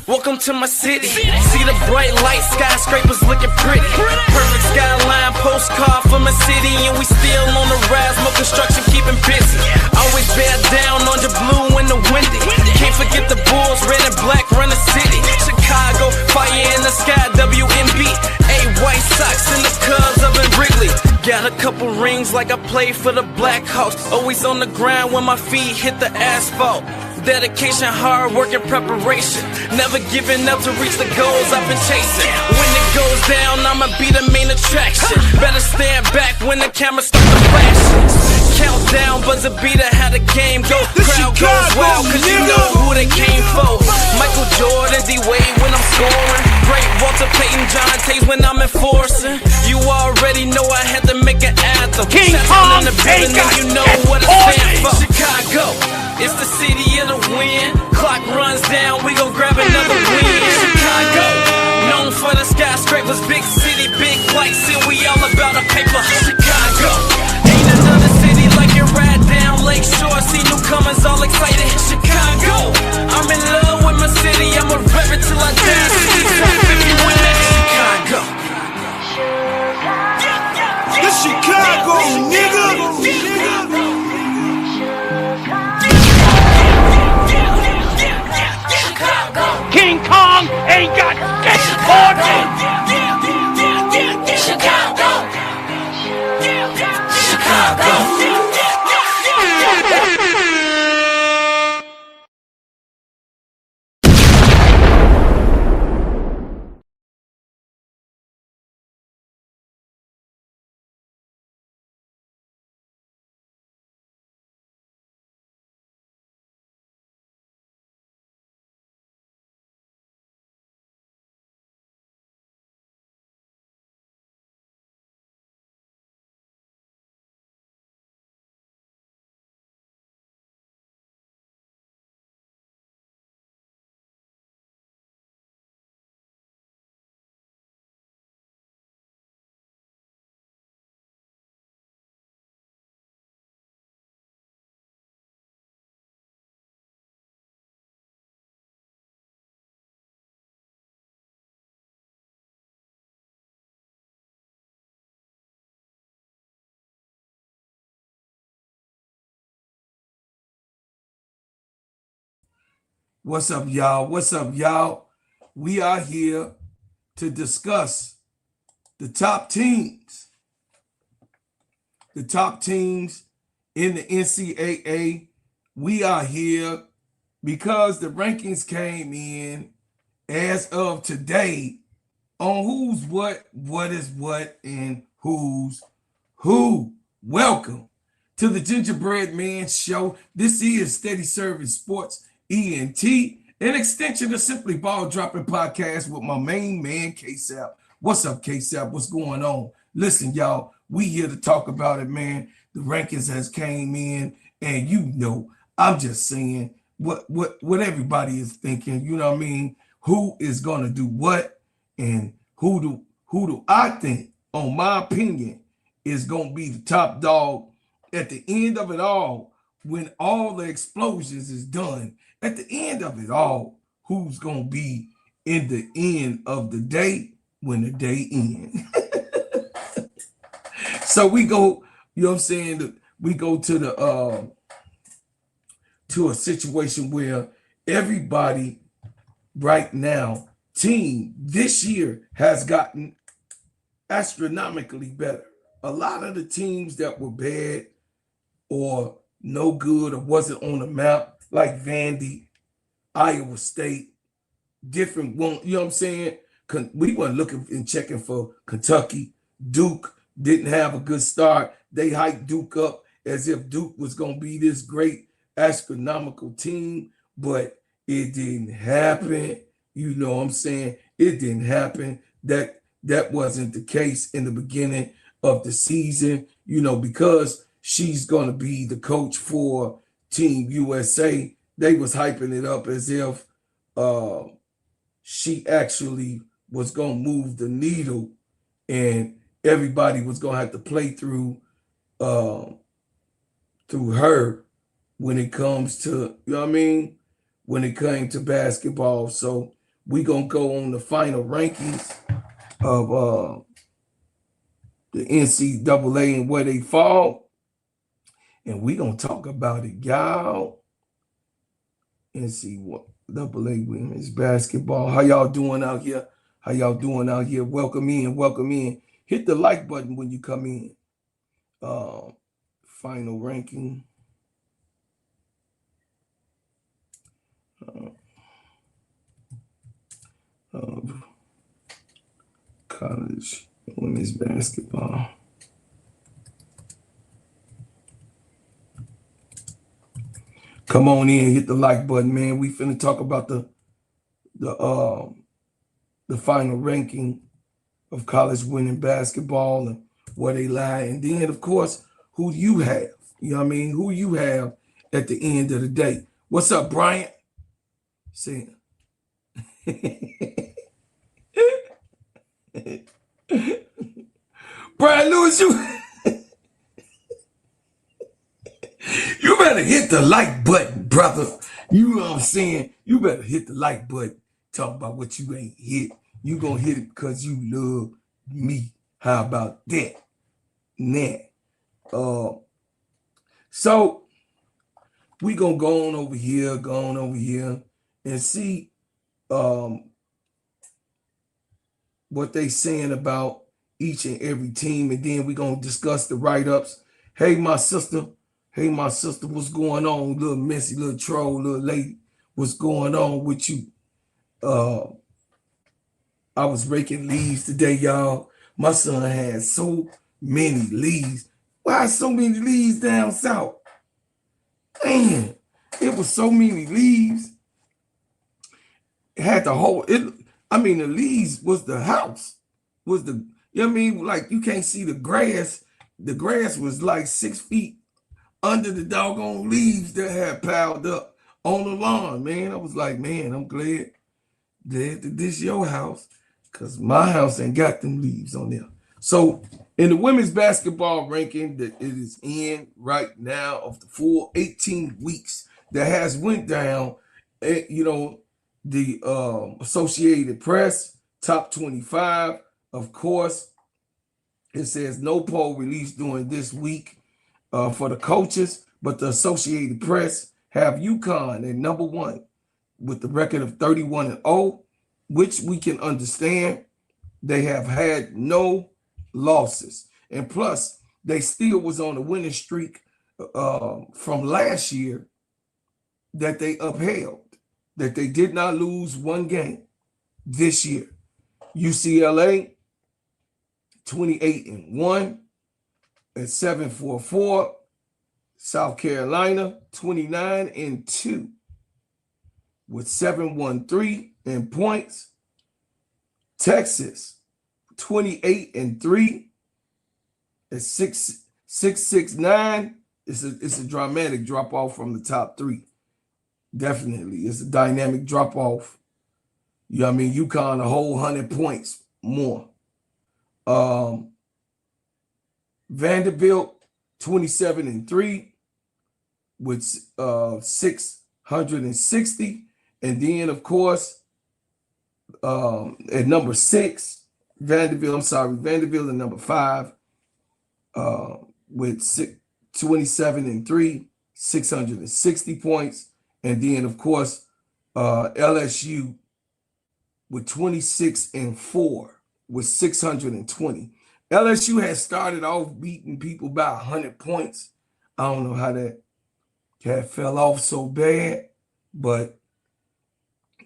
Welcome to my city. See the bright lights, skyscrapers looking pretty. Perfect skyline, postcard from my city, and we still on the rise, more construction keeping busy. Always bear down on the blue and the windy. Can't forget the Bulls, red and black run the city. Chicago, fire in the sky, WNB. White Sox and the Cubs up in Wrigley. Got a couple rings like I played for the Blackhawks. Always on the ground when my feet hit the asphalt. Dedication, hard work, and preparation. Never giving up to reach the goals I've been chasing. When it goes down, I'ma be the main attraction. Better stand back when the camera starts to flash. Countdown, buzzer beater, how the game go. Crowd goes wild, cause you know who they came for. Michael Jordan, D-Wade when I'm scoring. Great Walter Payton, John Tays when I'm enforcing. You already know I had to make an anthem. King Kong, in the building, and you know what it stands for. Chicago, it's the city of the wind. Clock runs down, we gon' grab another win. Chicago, known for the skyscrapers, big city, big lights, and we all about a paper. Chicago, ain't another city like it right down Lakeshore. See newcomers all excited. Chicago, I'm in love with my city. I'ma rep it till I die. City top 50 win that. Chicago. This Chicago, nigga. King Kong ain't got this fortune. Chicago. Chicago. What's up, y'all? What's up, y'all? We are here to discuss the top teams. The top teams in the NCAA. We are here because the rankings came in as of today on who's what is what, and who's who. Welcome to the Gingerbread Man Show. This is Steady Serving Sports ENT, an extension of Simply Ball Dropping Podcast with my main man, K-Sap. What's up, K-Sap? What's going on? Listen, y'all, we here to talk about it, man. The rankings has came in, and you know, I'm just saying what everybody is thinking. You know what I mean? Who is gonna do what, and who do I think, on my opinion, is gonna be the top dog at the end of it all, when all the explosions is done. At the end of it all, who's going to be in the end of the day when the day ends? So we go, you know what I'm saying? We go to the to a situation where everybody right now, team this year has gotten astronomically better. A lot of the teams that were bad or no good or wasn't on the map, like Vandy, Iowa State, different one, you know what I'm saying? We weren't looking and checking for Kentucky. Duke didn't have a good start. They hyped Duke up as if Duke was going to be this great astronomical team, but it didn't happen. You know what I'm saying? It didn't happen. That wasn't the case in the beginning of the season, you know, because she's going to be the coach for Team USA. They was hyping it up as if she actually was going to move the needle and everybody was going to have to play through her when it comes to, you know what I mean, when it came to basketball. So we going to go on the final rankings of the NCAA and where they fall. And we going to talk about it, y'all. NCAA women's basketball. How y'all doing out here? How y'all doing out here? Welcome in, welcome in. Hit the like button when you come in. Final ranking. College women's basketball. Come on in, hit the like button, man. We finna talk about the final ranking of college women's basketball and where they lie, and then of course who you have. You know what I mean? Who you have at the end of the day. What's up, Bryant? See. Brian Lewis, you better hit the like button, brother. You know what I'm saying? You better hit the like button. Talk about what you ain't hit. You gonna hit it because you love me. How about that? Nah. So we gonna go on over here and see what they saying about each and every team, and then we're going to discuss the write-ups. Hey, my sister, what's going on? Little messy, little troll, little lady, what's going on with you? I was raking leaves today, y'all. My son had so many leaves. Why so many leaves down south? Man, it was so many leaves. It had the whole, the leaves was the house. You know what I mean? Like, you can't see the grass. The grass was like 6 feet under the doggone leaves that had piled up on the lawn, man. I was like, man, I'm glad that this your house, because my house ain't got them leaves on there. So in the women's basketball ranking that it is in right now of the full 18 weeks that has went down, you know, the Associated Press top 25, of course, it says no poll released during this week for the coaches, but the Associated Press have UConn at number 1 with the record of 31-0, which we can understand. They have had no losses. And plus, they still was on a winning streak from last year that they upheld, that they did not lose one game this year. UCLA, 28-1 at 7-4-4. South Carolina, 29-2 with 7-1-3 in points. Texas, 28-3 at 6-6-9. It's a dramatic drop off from the top 3. Definitely, it's a dynamic drop off. You know what I mean? UConn a whole 100 points more. Vanderbilt, 27-3 with 660. And then, of course, at number 6, Vanderbilt at number 5 with 27-3, 660 points. And then, of course, LSU with 26-4 with 620. LSU has started off beating people by 100 points. I don't know how that fell off so bad, but,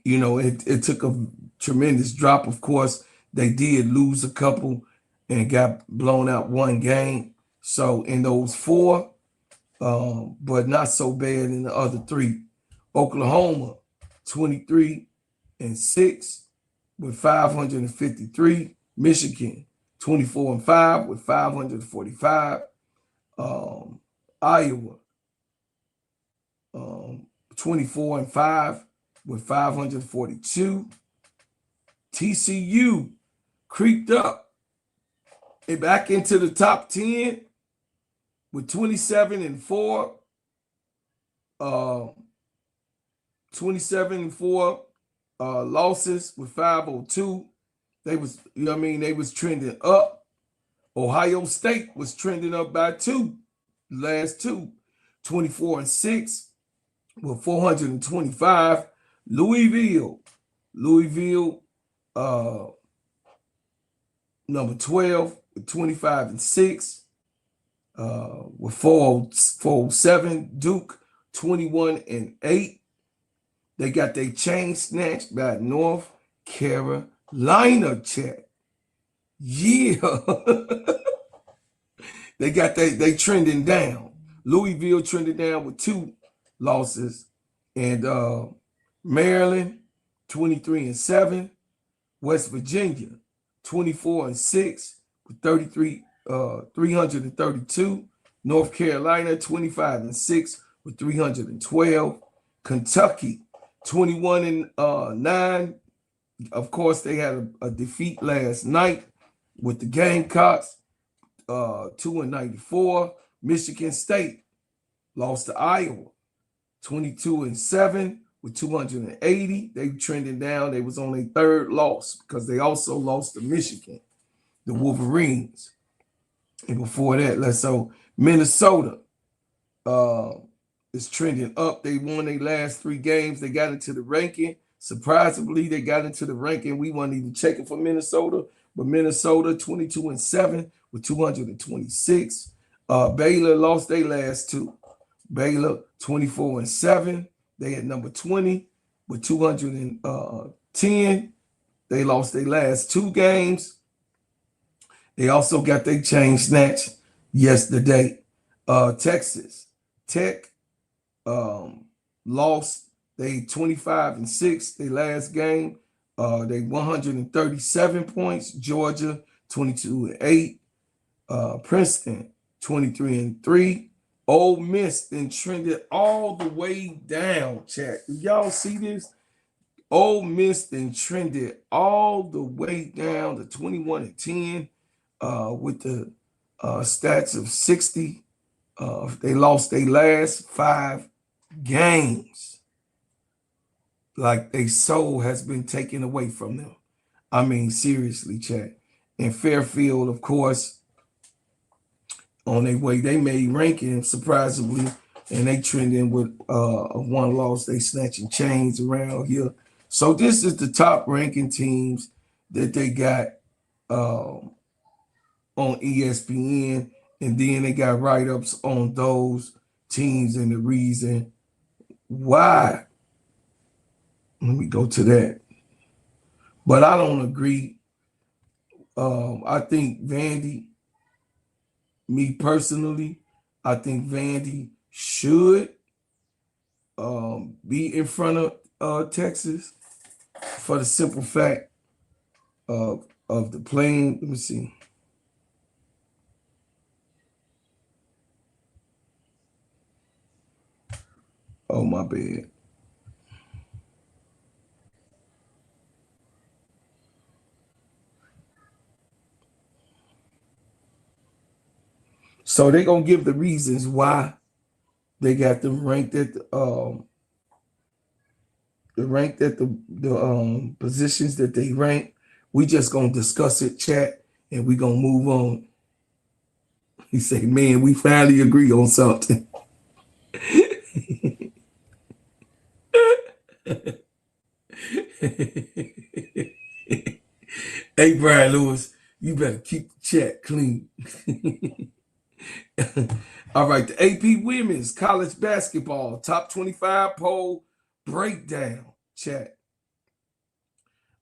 you know, it took a tremendous drop. Of course, they did lose a couple and got blown out one game. So in those 4, but not so bad in the other 3. Oklahoma, 23-6 with 553. Michigan, 24-5 with 545. Iowa, 24-5 with 542. TCU creeped up and back into the top 10 with 27-4. 27-4 losses with 502. They was, they was trending up. Ohio State was trending up by 2. Last 2. 24-6 with 425. Louisville, number 12 with 25-6 with 407. Duke 21-8. They got their chain snatched by North Carolina. Check. Yeah. they trending down. Louisville trending down with 2 losses. And Maryland 23-7. West Virginia 24-6 with 332. North Carolina 25-6 with 312. Kentucky 21-9. Of course, they had a defeat last night with the Gamecocks, 2-94. Michigan State lost to Iowa, 22-7 with 280. They trending down. They was on their 3rd loss because they also lost to Michigan, the Wolverines. And before that, Minnesota is trending up. They won their last 3 games. They got into the ranking. Surprisingly, they got into the ranking. We weren't even checking for Minnesota, but Minnesota 22-7 with 226. Baylor lost their last 2. Baylor 24-7. They at number 20 with 210. They lost their last 2 games. They also got their chain snatched yesterday. Texas Tech lost. They 25-6. Their last game. They 137 points. Georgia 22-8. Princeton 23-3. Ole Miss then trended all the way down, chat. Do y'all see this? Ole Miss then trended all the way down to 21-10 with the stats of 60. They lost their last 5 games. Like their soul has been taken away from them. I mean, seriously, chat. And Fairfield, of course, on their way, they made ranking surprisingly, and they trending with a 1 loss. They snatching chains around here. So this is the top ranking teams that they got on ESPN, and then they got write-ups on those teams and the reason why. Let me go to that. But I don't agree. I think Vandy, me personally, I think Vandy should be in front of Texas for the simple fact of the playing. Let me see. Oh, my bad. So they're gonna give the reasons why they got them ranked at the positions that they rank. We just gonna discuss it, chat, and we gonna move on. He say, "Man, we finally agree on something." Hey, Brian Lewis, you better keep the chat clean. All right, the AP Women's College Basketball Top 25 Poll Breakdown, chat.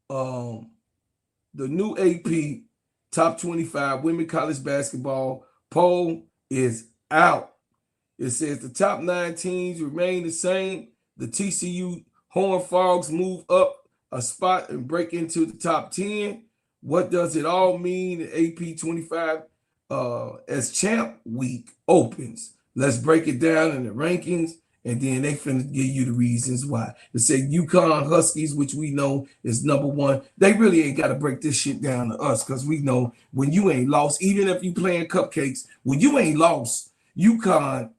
The new AP Top 25 Women College Basketball Poll is out. It says the top 9 teams remain the same. The TCU Horned Frogs move up a spot and break into the top 10. What does it all mean in AP 25 as champ week opens? Let's break it down in the rankings, and then they finna give you the reasons why. They say UConn Huskies, which we know is #1. They really ain't got to break this shit down to us, because we know when you ain't lost, even if you playing cupcakes, when you ain't lost, UConn,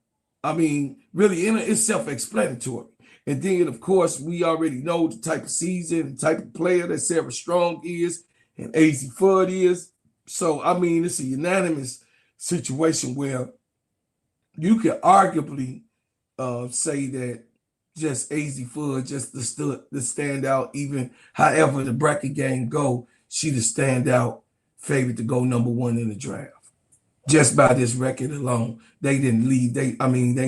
I mean, really, it's self-explanatory. And then, of course, we already know the type of season, the type of player that Serv'n Strong is and AZ Fudd is. So, I mean, it's a unanimous situation where you could arguably say that just AZ Fudd, just the standout, even however the bracket game go, she the standout favorite to go #1 in the draft. Just by this record alone, they didn't leave. They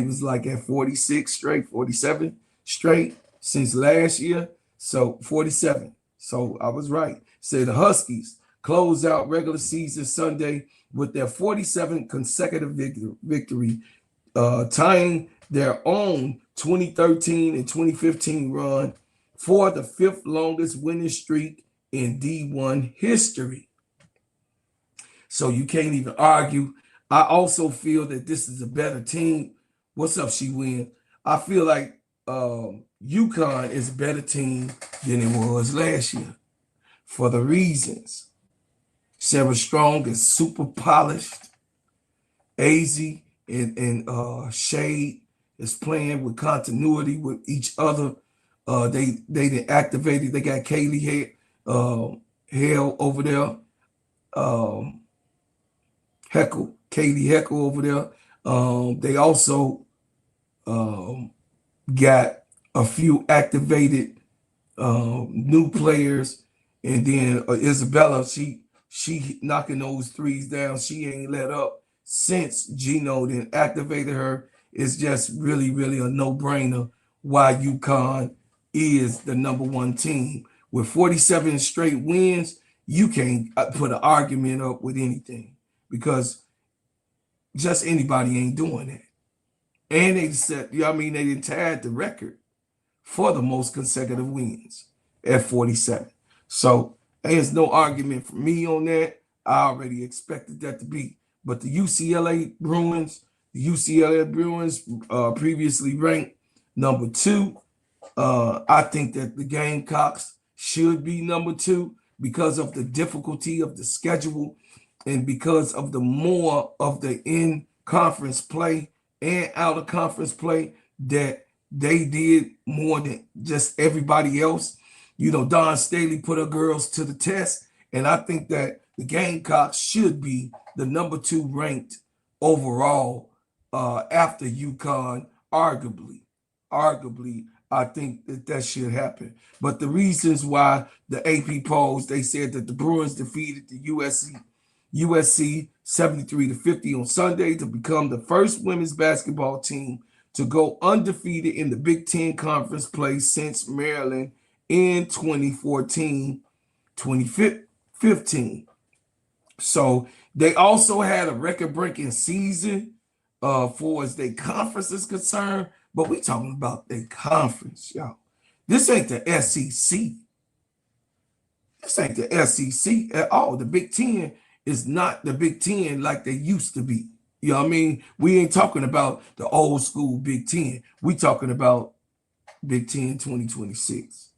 was like at 46 straight, 47 straight since last year. So 47. So I was right. Say the Huskies close out regular season Sunday with their 47th consecutive victory, tying their own 2013 and 2015 run for the 5th longest winning streak in D1 history. So you can't even argue. I also feel that this is a better team. What's up, She Win? I feel like UConn is a better team than it was last year for the reasons. Serv'n Strong is super polished. AZ and Shade is playing with continuity with each other. They did activated. They got Kaylee Hale over there. Katie Heckle over there. They also got a few activated new players, and then Isabella, she knocking those threes down. She ain't let up since Gino then activated her. It's just really, really a no-brainer why UConn is the #1 team. With 47 straight wins, you can't put an argument up with anything, because just anybody ain't doing that. And they said, they didn't tied the record for the most consecutive wins at 47. So there's no argument for me on that. I already expected that to be. But the UCLA Bruins, previously ranked #2. I think that the Gamecocks should be #2 because of the difficulty of the schedule and because of the more of the in-conference play and out-of-conference play that they did more than just everybody else. Don Staley put her girls to the test, and I think that the Gamecocks should be the #2 ranked overall after UConn, arguably. I think that should happen. But the reasons why the AP polls, they said that the Bruins defeated the USC 73-50 on Sunday to become the first women's basketball team to go undefeated in the Big Ten Conference play since Maryland in 2014-2015. So they also had a record-breaking season for as their conference is concerned, but we talking about their conference, y'all. This ain't the SEC. This ain't the SEC at all. The Big Ten is not the Big Ten like they used to be. You know what I mean? We ain't talking about the old school Big Ten. We talking about Big Ten 2026.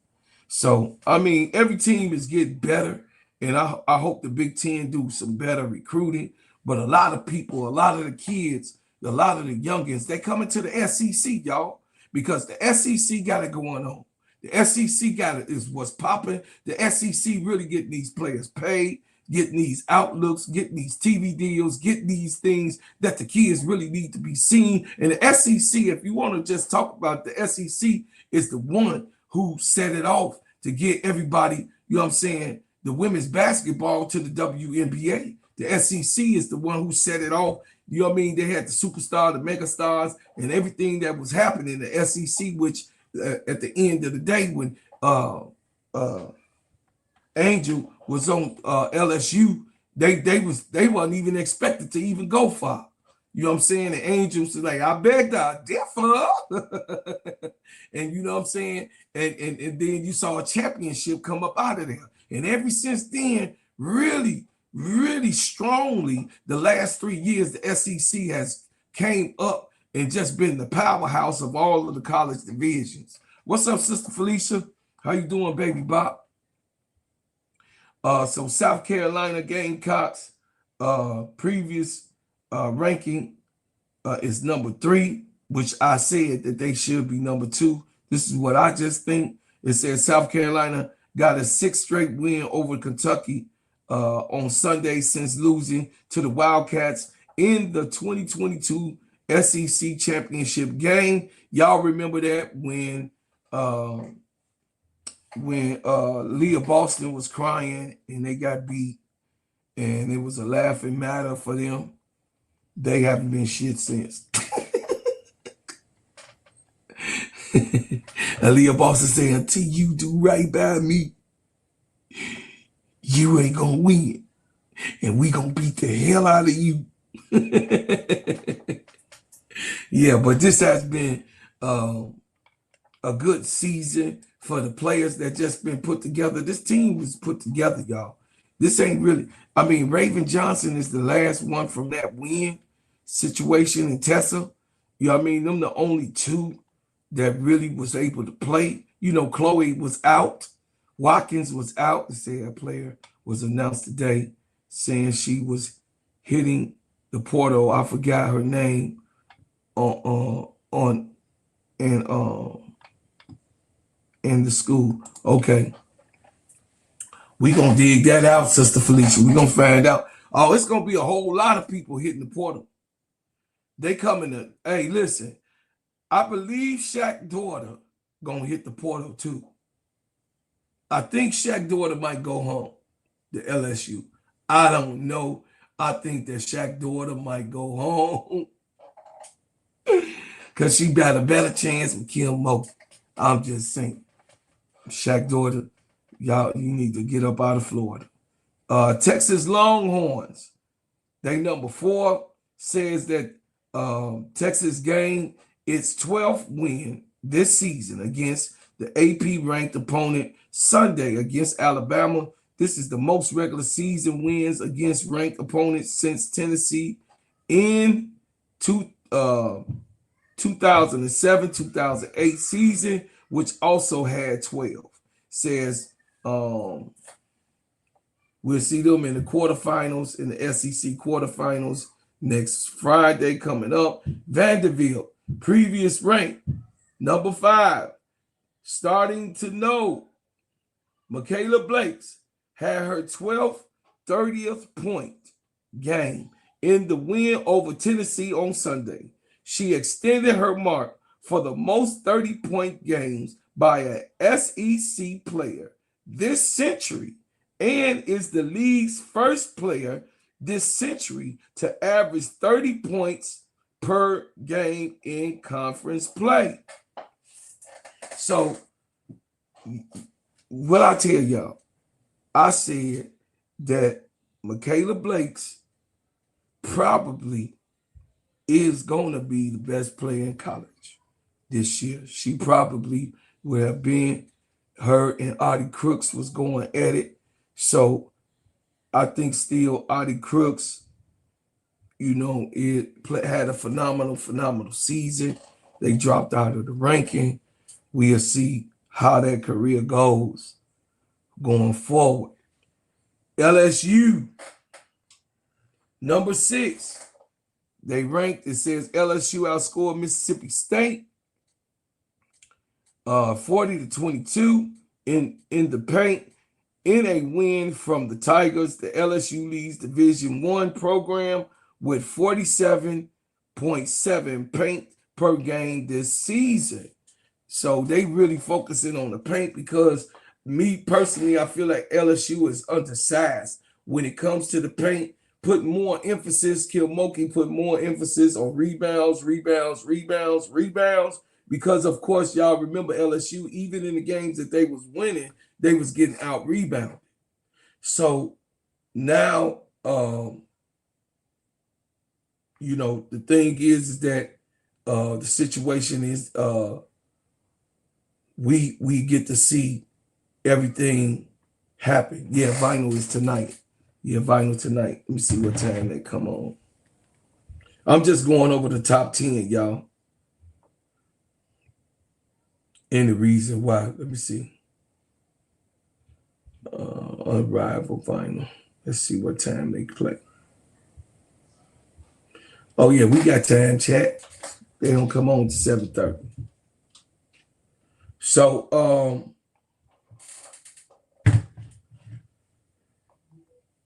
So, every team is getting better, and I hope the Big Ten do some better recruiting. But a lot of people, a lot of the kids, a lot of the youngins, they coming to the SEC, y'all, because the SEC got it going on. The SEC got it is what's popping. The SEC really getting these players paid, getting these outlooks, getting these TV deals, getting these things that the kids really need to be seen. And the SEC, if you want to just talk about the SEC, is the one who set it off to get everybody, the women's basketball to the WNBA. The SEC is the one who set it off. They had the superstar, the mega stars, and everything that was happening in the SEC, which at the end of the day, when Angel was on LSU, they wasn't even expected to even go far. The Angels was like, I begged, I differ. And and then you saw a championship come up out of there. And ever since then, really, really strongly the last 3 years. The SEC has came up and just been the powerhouse of all of the college divisions. What's up, Sister Felicia? How you doing, baby Bob? So South Carolina Gamecocks previous ranking is number 3, which I said that they should be number 2. This is what I just think. It says South Carolina got a 6th straight win over Kentucky on Sunday since losing to the Wildcats in the 2022 SEC championship game. Y'all remember that when Leah Boston was crying and they got beat, and it was a laughing matter for them. They haven't been shit since. Leah Boston saying, until you do right by me, you ain't gonna win. And we gonna beat the hell out of you. Yeah, but this has been a good season for the players that just been put together. This team was put together, y'all. This ain't really, I mean, Raven Johnson is the last one from that win situation in Tessa. You know what I mean? Them the only 2 that really was able to play. You know, Chloe was out. Watkins was out. They say a player was announced today saying she was hitting the portal. I forgot her name in the school. Okay. We gonna dig that out, Sister Felicia. We gonna find out. Oh, it's gonna be a whole lot of people hitting the portal. They coming to, hey, listen, I believe Shaq's daughter gonna hit the portal too. I think Shaq's daughter might go home to LSU. I don't know. I think that Shaq's daughter might go home because she got a better chance with Kim Mo. I'm just saying. Shaq's daughter, y'all, you need to get up out of Florida. Texas Longhorns, they number 4, says that Texas gained its 12th win this season against the AP-ranked opponent Sunday against Alabama. This is the most regular season wins against ranked opponents since Tennessee in 2007-2008 season, which also had 12. Says we'll see them in the quarterfinals, in the SEC quarterfinals next Friday coming up. Vanderbilt, previous rank, number 5, starting to know. Michaela Blakes had her 12th, 30th point game in the win over Tennessee on Sunday. She extended her mark for the most 30-point games by an SEC player this century and is the league's first player this century to average 30 points per game in conference play. So what I tell y'all, I said that Michaela Blakes probably is going to be the best player in college this year. She probably would have been. Her and Audie Crooks was going at it. So I think still Audie Crooks, you know, had a phenomenal season. They dropped out of the ranking. We'll see how that career goes going forward. LSU, number 6. They ranked, it says LSU outscored Mississippi State 40-22 in the paint in a win from the Tigers. The LSU leads Division I program with 47.7 paint per game this season. So they really focusing on the paint because me personally, I feel like LSU is undersized when it comes to the paint. Put more emphasis, Kilmoki put more emphasis on rebounds, because of course, y'all remember LSU, even in the games that they was winning, they was getting out rebounded. So now, you know, the thing is that the situation is we get to see everything happen. Yeah, vinyl is tonight. Yeah, vinyl tonight. Let me see what time they come on. I'm just going over the top 10, y'all. And the reason why. Let me see. Unrivaled vinyl. Let's see what time they play. Oh yeah, we got time, chat. They don't come on to 7:30. So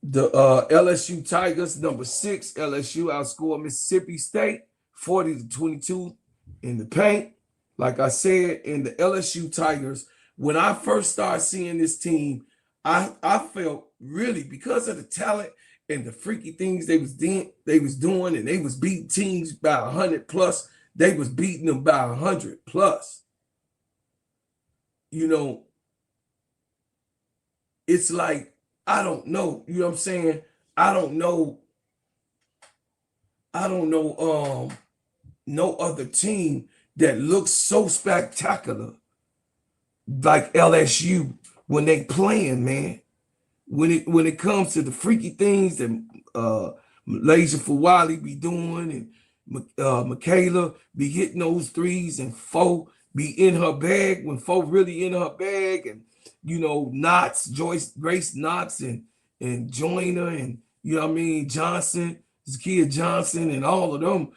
the LSU Tigers, number 6, LSU outscored Mississippi State 40-22 in the paint. Like I said, in the LSU Tigers, when I first started seeing this team, I felt really, because of the talent and the freaky things they was doing, and they was beating teams by 100 plus. They was beating them by 100 plus. You know, it's like, I don't know. You know what I'm saying? I don't know no other team that looks so spectacular like LSU when they playing, man. When it comes to the freaky things that Malaysia Fawali be doing, and Michaela be hitting those threes, and Fo be in her bag when Fo really in her bag, and Knox, Grace Knox, and Joyner, and you know what I mean, Johnson, Zakia Johnson, and all of them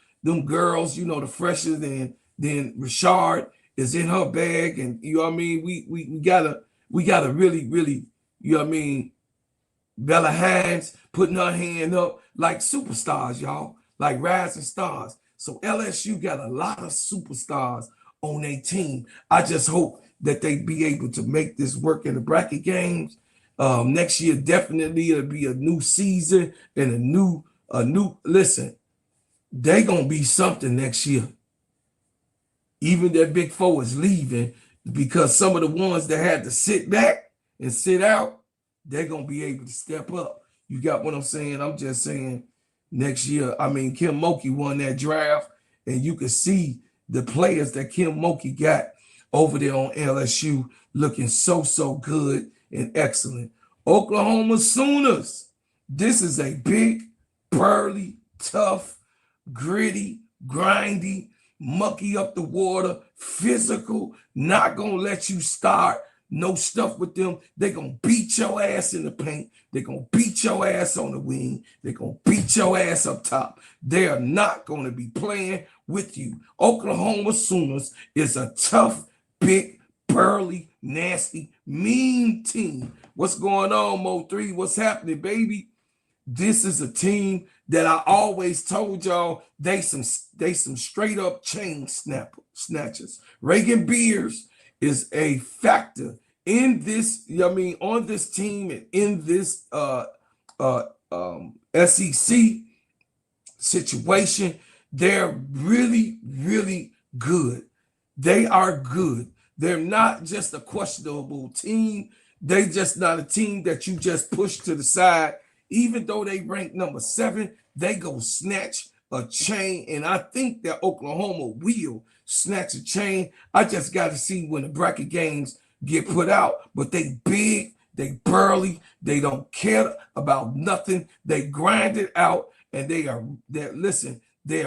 girls, the fresher than Rashard is in her bag, and you know what I mean, we gotta really, really, you know what I mean, Bella Hines putting her hand up like superstars, y'all, like rising stars. So LSU got a lot of superstars on their team. I just hope that they be able to make this work in the bracket games. Next year, definitely it'll be a new season and a new listen, they gonna be something next year. Even that Big Four is leaving, because some of the ones that had to sit back and sit out, they're going to be able to step up. You got what I'm saying? I'm just saying next year, I mean, Kim Mulkey won that draft, and you can see the players that Kim Mulkey got over there on LSU looking so good and excellent. Oklahoma Sooners. This is a big, burly, tough, gritty, grindy, mucky up the water, physical, not going to let you start no stuff with them. They're going to beat your ass in the paint. They're going to beat your ass on the wing. They're going to beat your ass up top. They are not going to be playing with you. Oklahoma Sooners is a tough, big, burly, nasty, mean team. What's going on, Mo3? What's happening, baby? This is a team that I always told y'all they some straight up chain snatchers. Reagan Beers is a factor in this, on this team and in this SEC situation. They're really, really good. They are good. They're not just a questionable team. They just not a team that you just push to the side. Even though they rank number 7, they go snatch a chain, and I think that Oklahoma will snatch a chain. I just got to see when the bracket games get put out. But they big, they burly, they don't care about nothing. They grind it out, and they are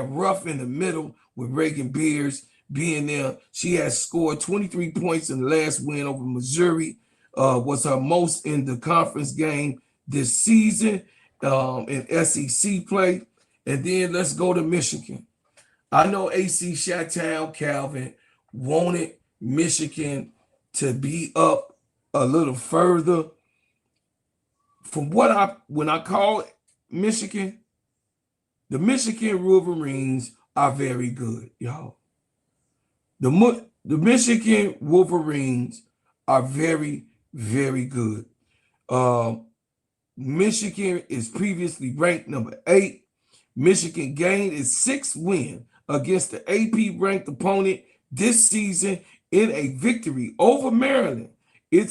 rough in the middle with Reagan Beers being there. She has scored 23 points in the last win over Missouri. Was her most in the conference game this season in SEC play. And then let's go to Michigan. I know AC Chi-Town Calvin wanted Michigan to be up a little further. From when I call Michigan, the Michigan Wolverines are very good, y'all. The Michigan Wolverines are very, very good. Michigan is previously ranked number 8. Michigan gained its 6th win against the AP ranked opponent this season in a victory over Maryland. It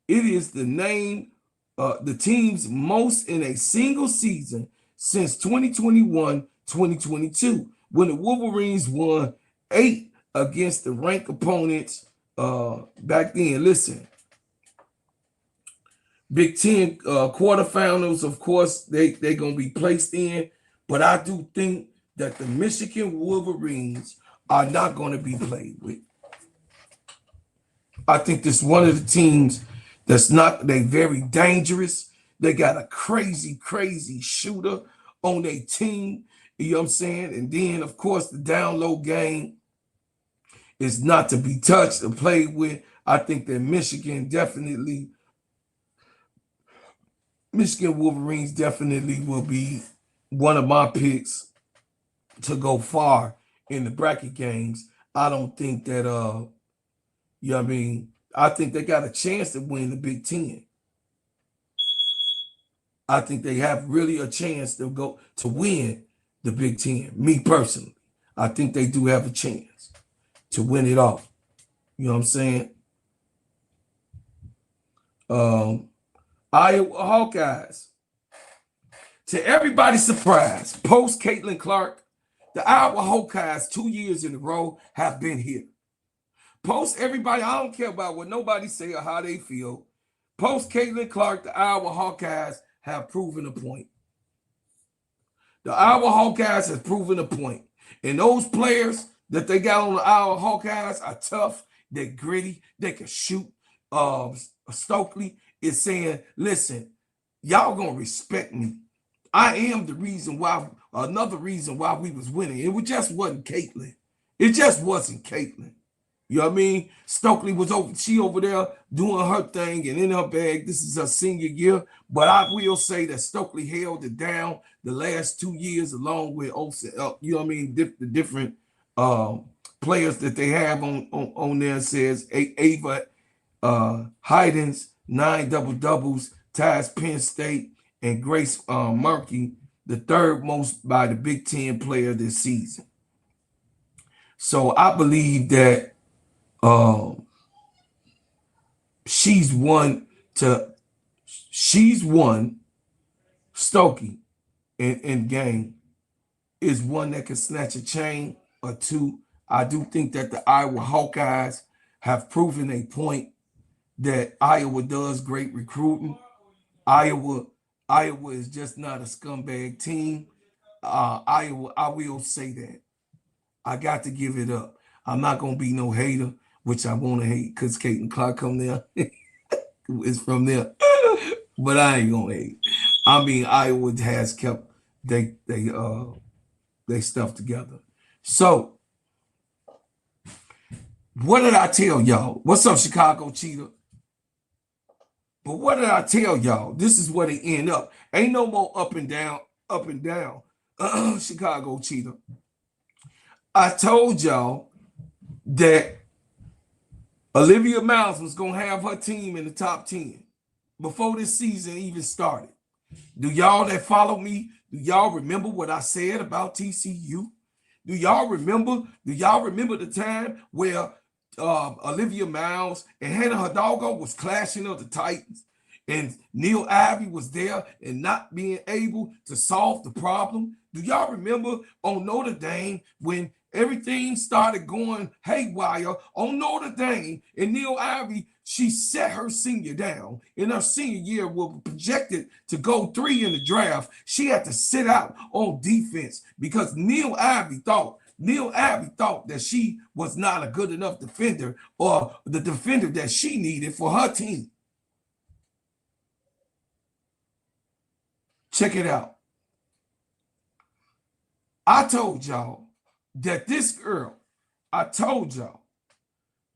is the team's most in a single season since 2021-2022, when the Wolverines won 8 against the ranked opponents back then. Listen, Big Ten quarterfinals, of course, they're going to be placed in. But I do think that the Michigan Wolverines are not going to be played with. I think this is one of the teams that's not, they very dangerous. They got a crazy, crazy shooter on their team. You know what I'm saying? And then, of course, the down low game is not to be touched or played with. I think that Michigan Wolverines definitely will be one of my picks to go far in the bracket games. I don't think that, you know what I mean? I think they got a chance to win the Big Ten. I think they have really a chance to go to win the Big Ten. Me personally, I think they do have a chance to win it all. You know what I'm saying? Iowa Hawkeyes. To everybody's surprise, post Caitlin Clark, the Iowa Hawkeyes 2 years in a row have been here. Post everybody, I don't care about what nobody say or how they feel. Post Caitlin Clark, the Iowa Hawkeyes have proven a point. The Iowa Hawkeyes have proven a point. And those players that they got on the Iowa Hawkeyes are tough. They're gritty. They can shoot. Stokely is saying, listen, y'all going to respect me. I am the reason why, another reason why we was winning. It just wasn't Caitlin. It just wasn't Caitlin. You know what I mean? Stokely was over there doing her thing and in her bag. This is her senior year. But I will say that Stokely held it down the last 2 years along with Olsen, you know what I mean? The different players that they have on there. It says Ava Hydens, 9 double-doubles, ties Penn State, and Grace Murphy, the third most by the Big Ten player this season. So I believe that she's won Stokey in game is one that can snatch a chain or two. I do think that the Iowa Hawkeyes have proven a point that Iowa does great recruiting. Iowa is just not a scumbag team. Iowa, I will say that. I got to give it up. I'm not going to be no hater, which I want to hate because Caitlin Clark come there. It's from there. But I ain't going to hate. I mean, Iowa has kept they stuff together. So, what did I tell y'all? What's up, Chicago Cheetah? But what did I tell y'all? This is where they end up. Ain't no more up and down, Chicago Cheetah. I told y'all that Olivia Miles was going to have her team in the top 10 before this season even started. Do y'all that follow me, do y'all remember what I said about TCU? Do y'all remember the time where Olivia Miles and Hannah Hidalgo was clashing of the Titans and Neil Ivey was there and not being able to solve the problem? Do y'all remember on Notre Dame when everything started going haywire on Notre Dame and Neil Ivey, she set her senior down. In her senior year, was projected to go 3 in the draft. She had to sit out on defense because Neil Ivey thought that she was not a good enough defender or the defender that she needed for her team. Check it out. I told y'all that this girl, I told y'all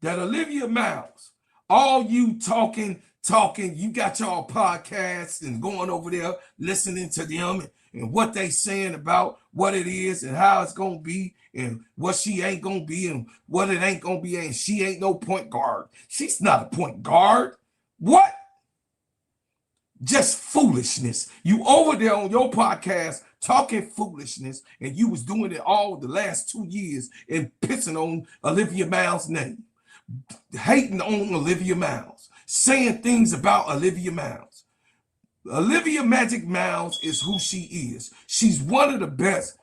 that Olivia Miles, all you talking, you got y'all podcasts and going over there listening to them and what they saying about what it is and how it's going to be and what she ain't going to be and what it ain't going to be, and she ain't no point guard. She's not a point guard. What? Just foolishness. You over there on your podcast talking foolishness, and you was doing it all the last 2 years and pissing on Olivia Miles' name, hating on Olivia Miles, saying things about Olivia Miles. Olivia Magic Miles is who she is. She's one of the best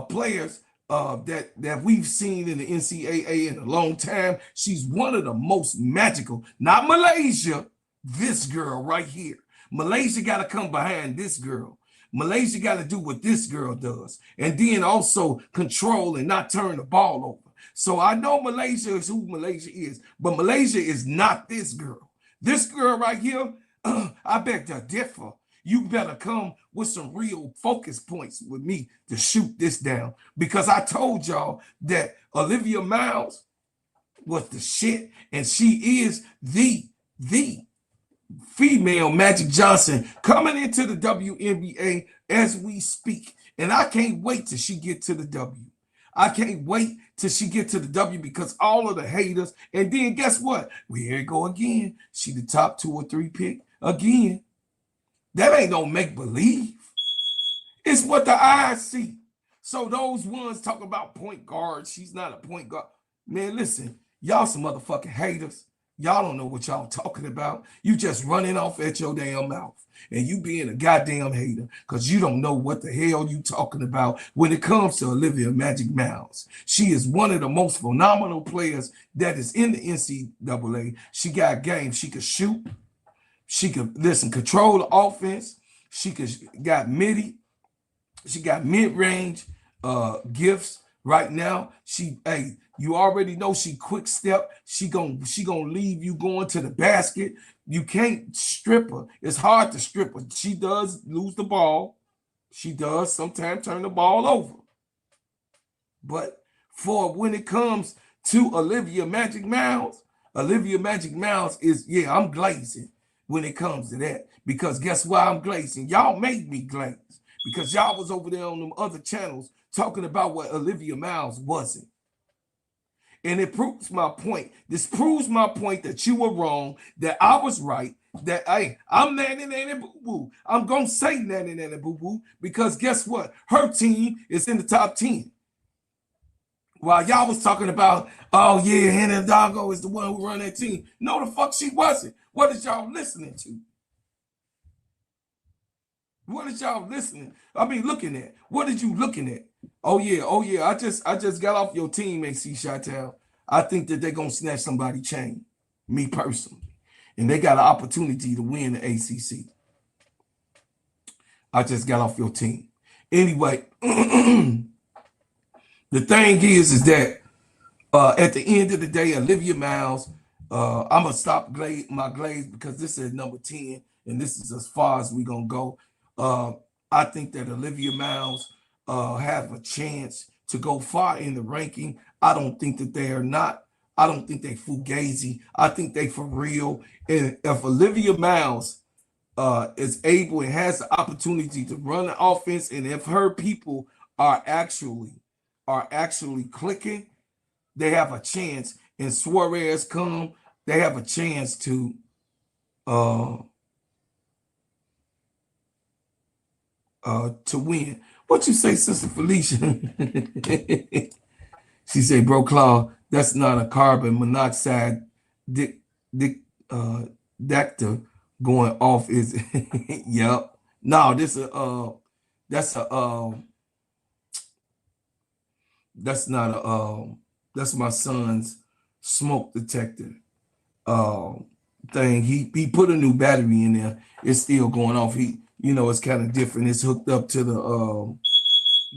players that we've seen in the NCAA in a long time. She's one of the most magical, not Malaysia, this girl right here. Malaysia got to come behind this girl. Malaysia got to do what this girl does, and then also control and not turn the ball over. So I know Malaysia is who Malaysia is, but Malaysia is not this girl. This girl right here, I beg to differ. You better come with some real focus points with me to shoot this down, because I told y'all that Olivia Miles was the shit, and she is the female Magic Johnson coming into the WNBA as we speak. And I can't wait till she get to the W. I can't wait till she get to the W, because all of the haters, and then guess what? Here we go again. She the top 2 or 3 pick again. That ain't no make-believe. It's what the eyes see. So those ones talk about point guard. She's not a point guard. Man, listen, y'all some motherfucking haters. Y'all don't know what y'all talking about. You just running off at your damn mouth. And you being a goddamn hater because you don't know what the hell you talking about when it comes to Olivia Magic Miles. She is one of the most phenomenal players that is in the NCAA. She got game. She could shoot. She could, control the offense. She got midi. She got mid-range gifts right now. You already know she quick step. She gonna leave you going to the basket. You can't strip her. It's hard to strip her. She does lose the ball. She does sometimes turn the ball over. But for when it comes to Olivia Magic Miles is, yeah, I'm glazing when it comes to that. Because guess why I'm glazing? Y'all made me glaze. Because y'all was over there on them other channels talking about what Olivia Miles wasn't. And it proves my point. This proves my point that you were wrong, that I was right, that I'm nanny boo-boo. I'm going to say nanny boo-boo because guess what? Her team is in the top 10. While y'all was talking about, oh yeah, Hannah Dago is the one who run that team. No, the fuck she wasn't. What is y'all listening to? What is y'all listening? Looking at. What did you looking at? Oh yeah. I just got off your team, AC Chi-Town. I think that they're gonna snatch somebody chain, me personally. And they got an opportunity to win the ACC. I just got off your team. Anyway, the thing is that at the end of the day, Olivia Miles, I'm gonna stop my glaze because this is number 10, and this is as far as we're gonna go. I think that Olivia Miles have a chance to go far in the ranking. I don't think that they are not. I don't think they fugazi. I think they for real. And if Olivia Miles is able and has the opportunity to run the offense, and if her people are actually clicking, they have a chance. And Suarez come, they have a chance to win. What you say, Sister Felicia? She said, bro, Claude, that's not a carbon monoxide detector going off, is it? Yep. No, that's my son's smoke detector thing. He put a new battery in there. It's still going off. It's kind of different. It's hooked up to the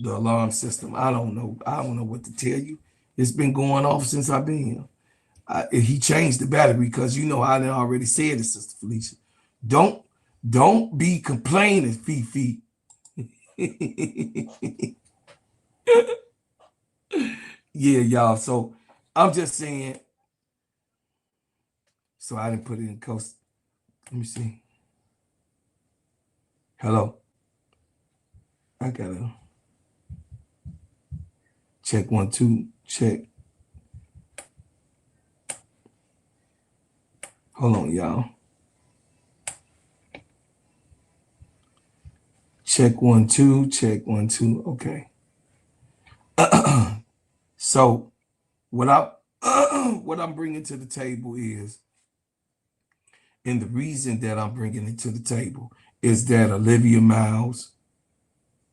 alarm system. I don't know what to tell you. It's been going off since I've been here. He changed the battery because I done already said it, Sister Felicia. Don't be complaining, Fifi. Yeah, y'all. So I'm just saying. So I didn't put it in coast. Let me see. Hello. I gotta check 1 2. Check. Hold on, y'all. Check 1 2. Check 1 2. Okay. So what I'm bringing to the table is, and the reason that I'm bringing it to the table is that Olivia Miles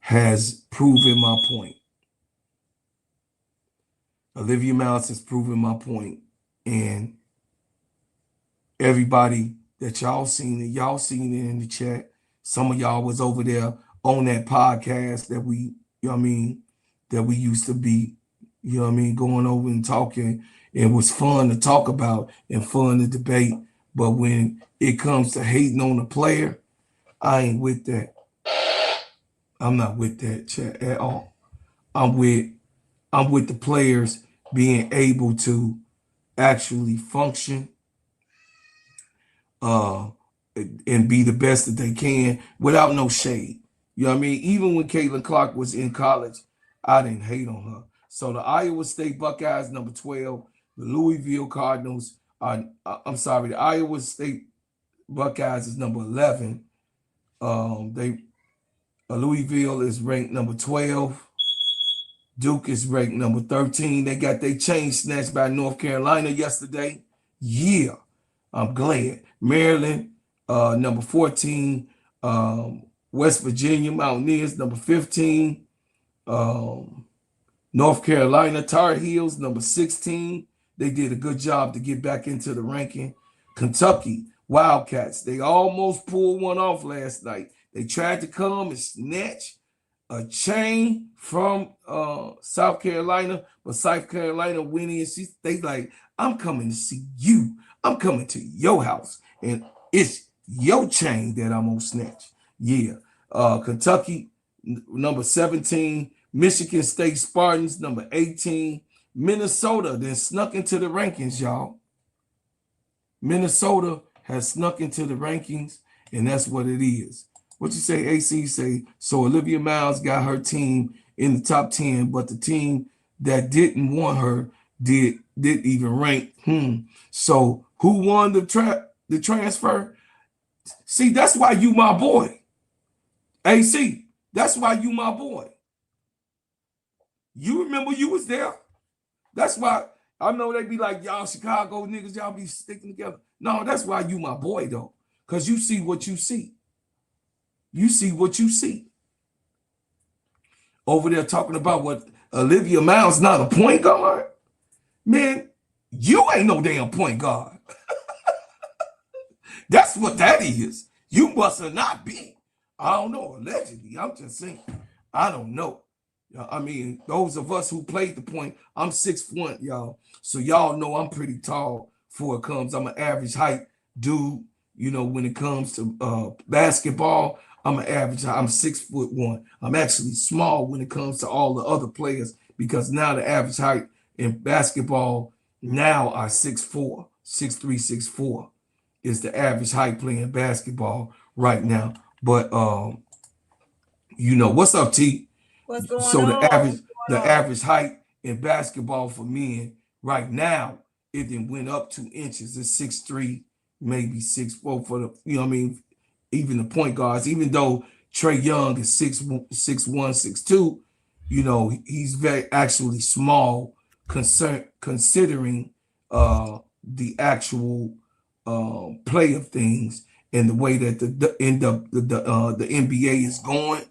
has proven my point. Olivia Miles has proven my point, and everybody that y'all seen it. Y'all seen it in the chat. Some of y'all was over there on that podcast that we, you know what I mean, that we used to be, you know what I mean, going over and talking. It was fun to talk about and fun to debate. But when it comes to hating on a player, I ain't with that. I'm not with that, chat, at all. I'm with the players being able to actually function and be the best that they can without no shade. You know what I mean? Even when Caitlin Clark was in college, I didn't hate on her. So the Iowa State Buckeyes, number 12, the Louisville Cardinals are, the Iowa State Buckeyes is number 11. Louisville is ranked number 12. Duke is ranked number 13. They got their chain snatched by North Carolina yesterday. Yeah, I'm glad. Maryland, number 14. West Virginia Mountaineers, number 15. North Carolina Tar Heels, number 16. They did a good job to get back into the ranking. Kentucky Wildcats, they almost pulled one off last night. They tried to come and snatch a chain from South Carolina, but South Carolina winning. They like, I'm coming to see you. I'm coming to your house, and it's your chain that I'm gonna snatch. Yeah. Kentucky, number 17. Michigan State Spartans, number 18. Minnesota then snuck into the rankings, y'all. Minnesota has snuck into the rankings, and that's what it is. What you say, AC? Say, so Olivia Miles got her team in the top 10, but the team that didn't want her didn't even rank. So who won the transfer? See, that's why you my boy. AC, that's why you my boy. You remember you was there. That's why I know they be like, y'all Chicago niggas, y'all be sticking together. No, that's why you my boy, though. Because you see what you see. You see what you see. Over there talking about what Olivia Miles not a point guard. Man, you ain't no damn point guard. That's what that is. You must not be. I don't know, allegedly. I'm just saying. I don't know. I mean, those of us who played the point, I'm 6'1", y'all. So y'all know I'm pretty tall before it comes. I'm an average height dude. You know, when it comes to basketball, I'm an average. I'm 6'1". I'm actually small when it comes to all the other players because now the average height in basketball now are 6'4", 6'3", 6'4" is the average height playing basketball right now. But you know, what's up, T? What's going on? So the average height in basketball for men right now, it then went up 2 inches. It's 6'3", maybe 6'4" for the, you know what I mean, even the point guards, even though Trae Young is 6'1", 6'2", you know, he's very actually small considering the actual play of things and the way that the NBA is going.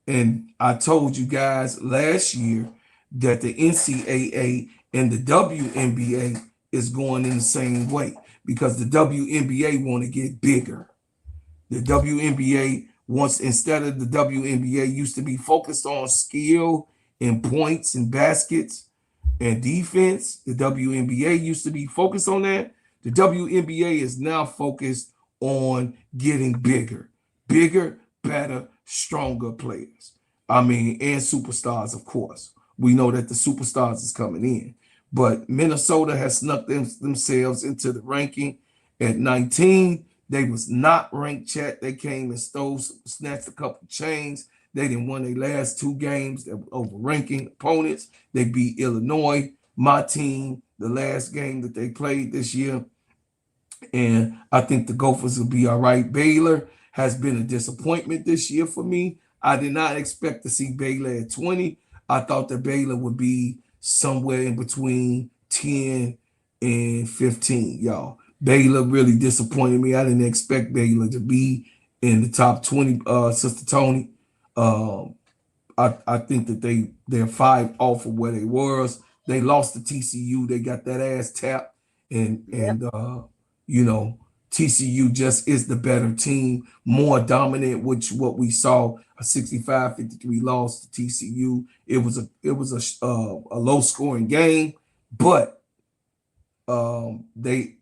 And I told you guys last year that the NCAA and the WNBA is going in the same way because the WNBA want to get bigger. The WNBA wants, instead of the WNBA used to be focused on skill and points and baskets and defense. The WNBA used to be focused on that. The WNBA is now focused on getting bigger, better, stronger players. I mean, and superstars, of course. We know that the superstars is coming in. But Minnesota has snuck themselves into the ranking at 19. They was not ranked, chat. They came and snatched a couple chains. They didn't win their last 2 games that were over ranking opponents. They beat Illinois, my team, the last game that they played this year. And I think the Gophers will be all right. Baylor has been a disappointment this year for me. I did not expect to see Baylor at 20. I thought that Baylor would be somewhere in between 10 and 15, y'all. Baylor really disappointed me. I didn't expect Baylor to be in the top 20, Sister Tony. I think that they're 5 off of where they was. They lost to TCU. They got that ass tapped. And you know, TCU just is the better team, more dominant, which what we saw, a 65-53 loss to TCU. It was a low scoring game, but TCU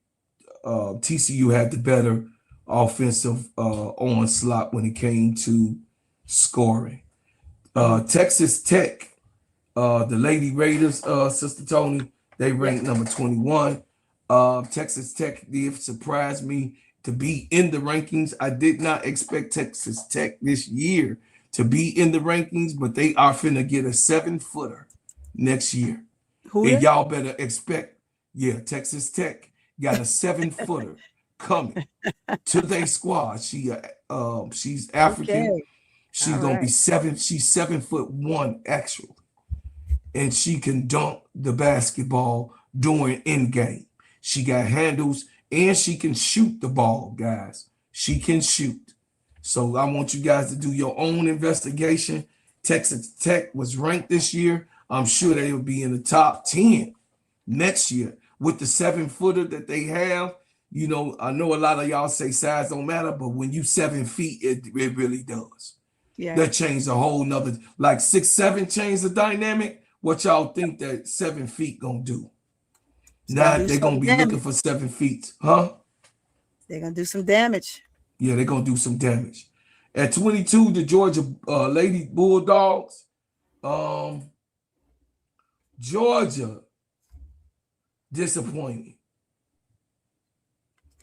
had the better offensive onslaught when it came to scoring. Texas Tech, the Lady Raiders, Sister Tony, they ranked number 21. Texas Tech did surprise me to be in the rankings. I did not expect Texas Tech this year to be in the rankings, but they are finna get a 7-footer next year. And y'all better expect, Texas Tech got a 7-footer coming to their squad. She's African. Okay. She's gonna be 7. She's 7'1" actually, and she can dunk the basketball during end game. She got handles and she can shoot the ball, guys. She can shoot. So I want you guys to do your own investigation. Texas Tech was ranked this year. I'm sure they will be in the top 10 next year with the 7-footer that they have. You know, I know a lot of y'all say size don't matter, but when you 7 feet, it really does. Yeah. That changed a whole nother, like 6'7" changed the dynamic. What y'all think that 7 feet gonna do? Now they're gonna be looking for 7 feet, huh? They're gonna do some damage. Yeah, they're gonna do some damage. At 22, the Georgia Lady Bulldogs. Georgia, disappointing.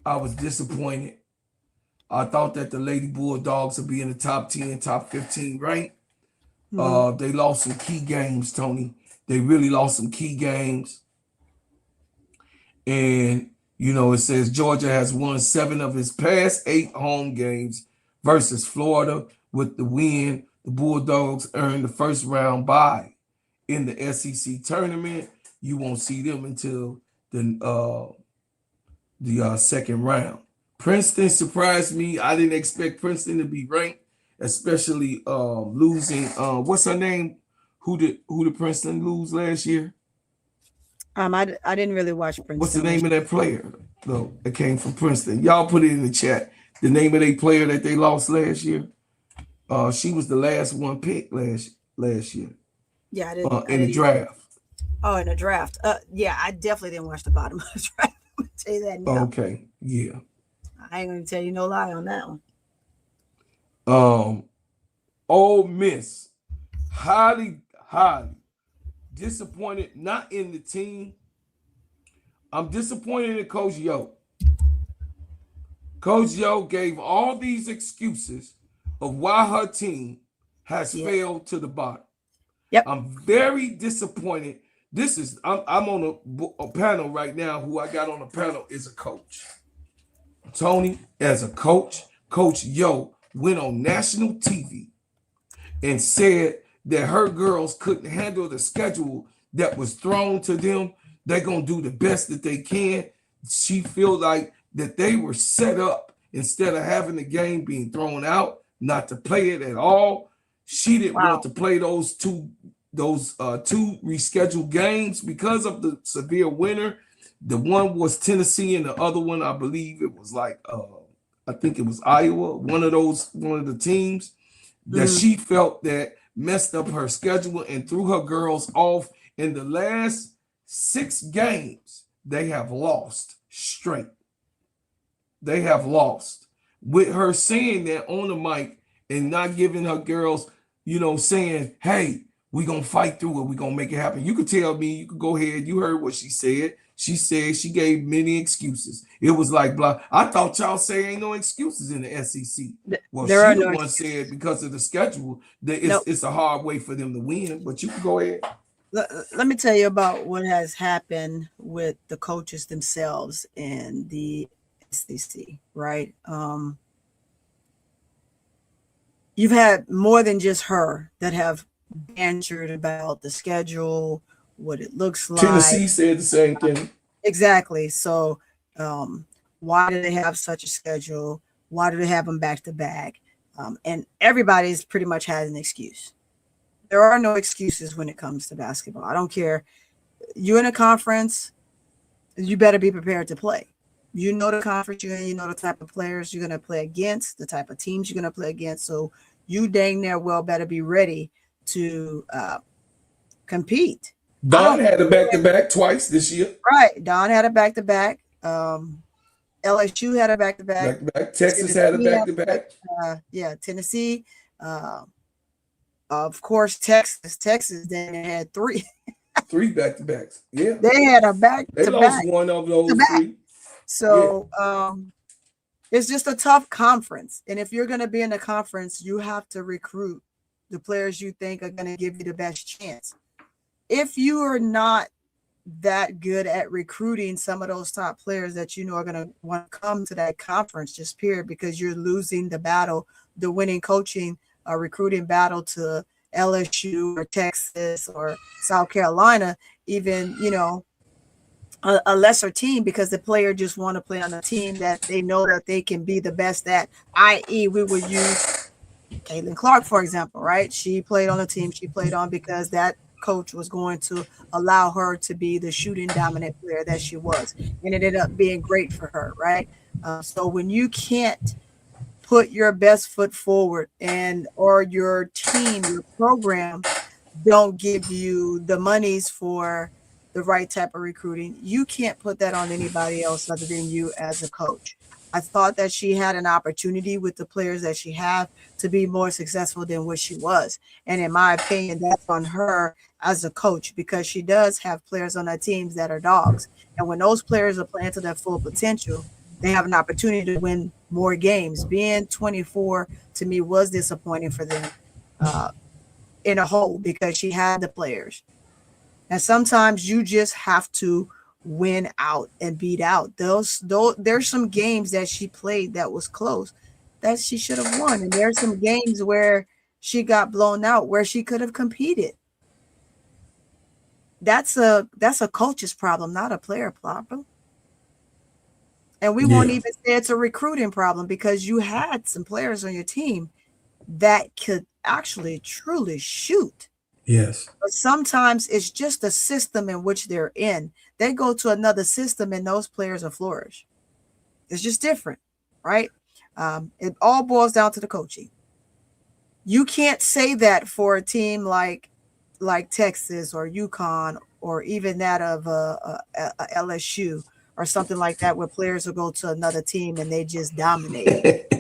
I was disappointed. I thought that the Lady Bulldogs would be in the top 10, top 15 rank. They lost some key games, Tony. They really lost some key games. And, you know, it says Georgia has won 7 of its past 8 home games versus Florida. With the win, the Bulldogs earned the first round bye in the SEC tournament. You won't see them until the second round. Princeton surprised me. I didn't expect Princeton to be ranked, especially losing. What's her name? Who did Princeton lose last year? I didn't really watch Princeton. What's the name of that player? No, it came from Princeton. Y'all put it in the chat. The name of that player that they lost last year. She was the last one picked last year. Yeah, I didn't. In the draft. Oh, in the draft. Yeah, I definitely didn't watch the bottom of the draft. I'm gonna tell you that now. Okay, yeah. I ain't gonna tell you no lie on that one. Ole Miss, highly disappointed, not in the team. I'm disappointed in Coach Yo. Coach Yo gave all these excuses of why her team has failed to the bottom. Yep. I'm very disappointed. I'm on a panel right now. Who I got on the panel is a coach. Tony, as a coach, Coach Yo went on national TV and said that her girls couldn't handle the schedule that was thrown to them. They're going to do the best that they can. She feel like that they were set up instead of having the game being thrown out, not to play it at all. She didn't want to play those two rescheduled games because of the severe winter. The one was Tennessee, and the other one, I believe it was like, I think it was Iowa, one of the teams that she felt that messed up her schedule and threw her girls off. In the last 6 games, they have lost straight. They have lost. With her saying that on the mic and not giving her girls, you know, saying, hey, we're going to fight through it. We're going to make it happen. You could tell me, you could go ahead. You heard what she said. She said she gave many excuses. It was like, blah. I thought y'all say ain't no excuses in the SEC. Well, there she the one said because of the schedule that it's a hard way for them to win. But you can go ahead. Let me tell you about what has happened with the coaches themselves in the SEC, right? You've had more than just her that have bantered about the schedule, what it looks like. Tennessee said the same thing. Exactly. So why do they have such a schedule? Why do they have them back to back? And everybody's pretty much has an excuse. There are no excuses when it comes to basketball. I don't care. You're in a conference, you better be prepared to play. You know the conference you're in, you know the type of players you're going to play against, the type of teams you're going to play against. So you dang near well better be ready to compete. Don had a back-to-back twice this year. Right. Don had a back-to-back. LSU had a back-to-back. Back-to-back. Texas had a back-to-back. Tennessee. Of course, Texas then had three. Three back-to-backs. Yeah. They had a back-to-back. They lost one of those three. So it's just a tough conference. And if you're going to be in a conference, you have to recruit the players you think are going to give you the best chance. If you are not that good at recruiting some of those top players that you know are going to want to come to that conference, just period, because you're losing the battle, the winning coaching recruiting battle to LSU or Texas or South Carolina, even, you know, a lesser team, because the player just want to play on a team that they know that they can be the best at, i.e. we would use Caitlin Clark, for example, right? She played on a team she played on because that coach was going to allow her to be the shooting dominant player that she was. And it ended up being great for her, right? So when you can't put your best foot forward and or your team, your program don't give you the monies for the right type of recruiting, you can't put that on anybody else other than you as a coach. I thought that she had an opportunity with the players that she had to be more successful than what she was. And in my opinion, that's on her as a coach, because she does have players on her teams that are dogs. And when those players are playing to their full potential, they have an opportunity to win more games. Being 24 to me was disappointing for them in a whole, because she had the players. And sometimes you just have to win out and beat out. There's some games that she played that was close that she should have won. And there's some games where she got blown out where she could have competed. That's a coach's problem, not a player problem. And we won't even say it's a recruiting problem, because you had some players on your team that could actually truly shoot. Yes. But sometimes it's just the system in which they're in. They go to another system and those players are flourish. It's just different, right? It all boils down to the coaching. You can't say that for a team like Texas or UConn, or even that of a LSU or something like that, where players will go to another team and they just dominate.